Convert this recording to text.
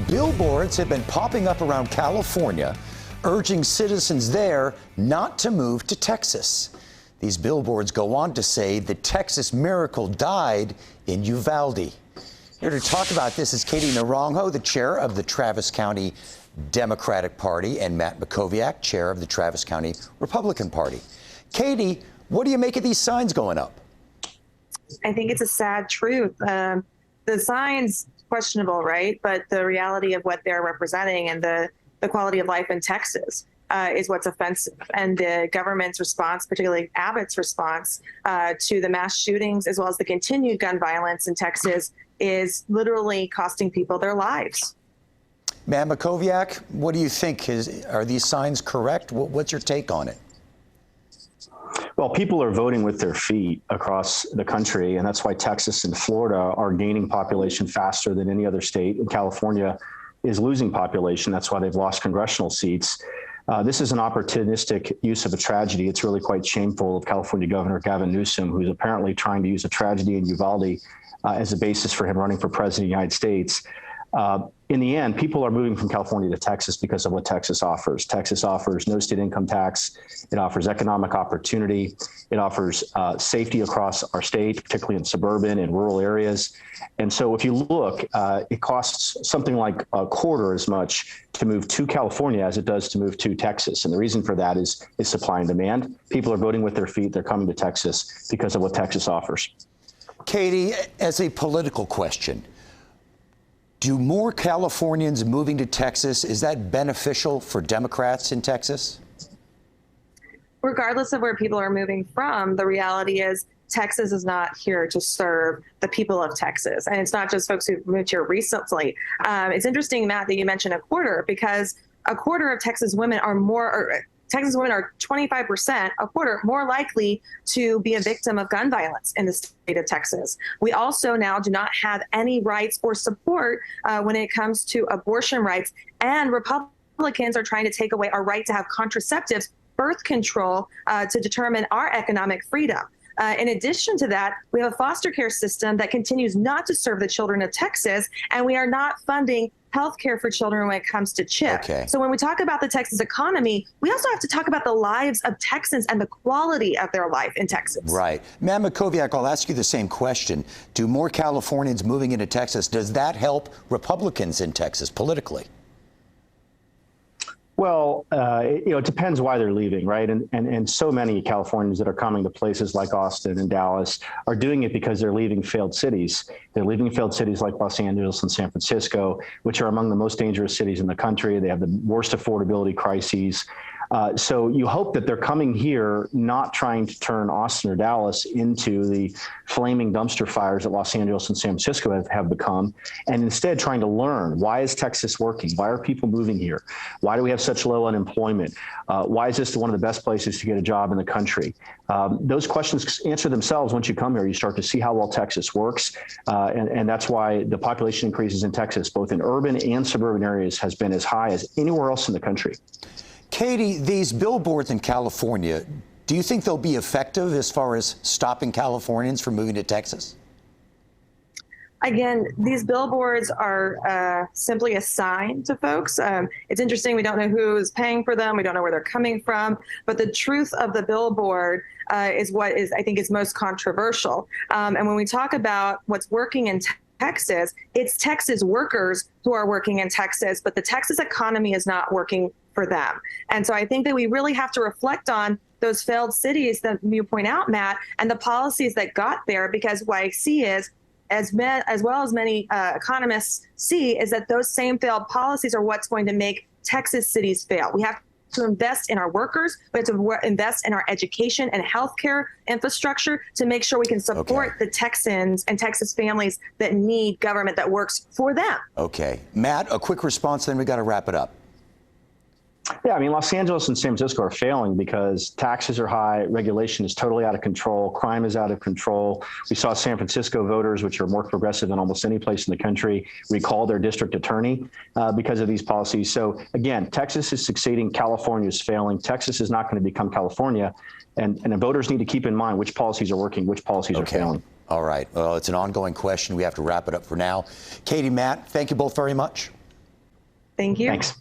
Billboards have been popping up around California, urging citizens there not to move to Texas. These billboards go on to say the Texas miracle died in Uvalde. Here to talk about this is Katie Naranjo, the chair of the Travis County Democratic Party, and Matt Makoviak, chair of the Travis County Republican Party. Katie, what do you make of these signs going up? I think it's a sad truth. The signs, questionable, right? But the reality of what they're representing and the quality of life in Texas is what's offensive. And the government's response, particularly Abbott's response to the mass shootings, as well as the continued gun violence in Texas, is literally costing people their lives. Matt Makoviak, what do you think? Are these signs correct? What's your take on it? Well, people are voting with their feet across the country, and that's why Texas and Florida are gaining population faster than any other state, and California is losing population. That's why they've lost congressional seats. This is an opportunistic use of a tragedy. It's really quite shameful of California Governor Gavin Newsom, who's apparently trying to use a tragedy in Uvalde as a basis for him running for president of the United States. In the end, people are moving from California to Texas because of what Texas offers. Texas offers no state income tax. It offers economic opportunity. It offers safety across our state, particularly in suburban and rural areas. And so if you look, it costs something like a quarter as much to move to California as it does to move to Texas. And the reason for that is supply and demand. People are voting with their feet. They're coming to Texas because of what Texas offers. Katie, as a political question, do more Californians moving to Texas, is that beneficial for Democrats in Texas? Regardless of where people are moving from, the reality is Texas is not here to serve the people of Texas. And it's not just folks who've moved here recently. It's interesting, Matt, that you mentioned a quarter, because a quarter of Texas women are Texas women are 25%, a quarter, more likely to be a victim of gun violence in the state of Texas. We also now do not have any rights or support when it comes to abortion rights, and Republicans are trying to take away our right to have contraceptives, birth control, to determine our economic freedom. In addition to that, we have a foster care system that continues not to serve the children of Texas, and we are not funding health care for children when it comes to CHIP. Okay. So when we talk about the Texas economy, we also have to talk about the lives of Texans and the quality of their life in Texas. Right. Matt Makoviak, I'll ask you the same question. Do more Californians moving into Texas, does that help Republicans in Texas politically? Well, it depends why they're leaving, right? And so many Californians that are coming to places like Austin and Dallas are doing it because they're leaving failed cities. They're leaving failed cities like Los Angeles and San Francisco, which are among the most dangerous cities in the country. They have the worst affordability crises. So you hope that they're coming here not trying to turn Austin or Dallas into the flaming dumpster fires that Los Angeles and San Francisco have become, and instead trying to learn, why is Texas working? Why are people moving here? Why do we have such low unemployment? Why is this one of the best places to get a job in the country? Those questions answer themselves once you come here. You start to see how well Texas works, and that's why the population increases in Texas, both in urban and suburban areas, has been as high as anywhere else in the country. Katie, these billboards in California, do you think they'll be effective as far as stopping Californians from moving to Texas? Again, these billboards are simply a sign to folks. It's interesting. We don't know who is paying for them. We don't know where they're coming from. But the truth of the billboard is what is, I think, is most controversial. And when we talk about what's working in Texas, it's Texas workers who are working in Texas, but the Texas economy is not working for them. And so I think that we really have to reflect on those failed cities that you point out, Matt, and the policies that got there, because what I see is, as well as many economists see, is that those same failed policies are what's going to make Texas cities fail. We have to invest in our workers, we have to invest in our education and healthcare infrastructure to make sure we can support the Texans and Texas families that need government that works for them. Okay. Matt, a quick response, then we got to wrap it up. Yeah, I mean, Los Angeles and San Francisco are failing because taxes are high, regulation is totally out of control, crime is out of control. We saw San Francisco voters, which are more progressive than almost any place in the country, recall their district attorney because of these policies. So again, Texas is succeeding, California is failing. Texas is not going to become California, and the voters need to keep in mind which policies are working, which policies are failing. All right. Well, it's an ongoing question. We have to wrap it up for now. Katie, Matt, thank you both very much. Thank you. Thanks.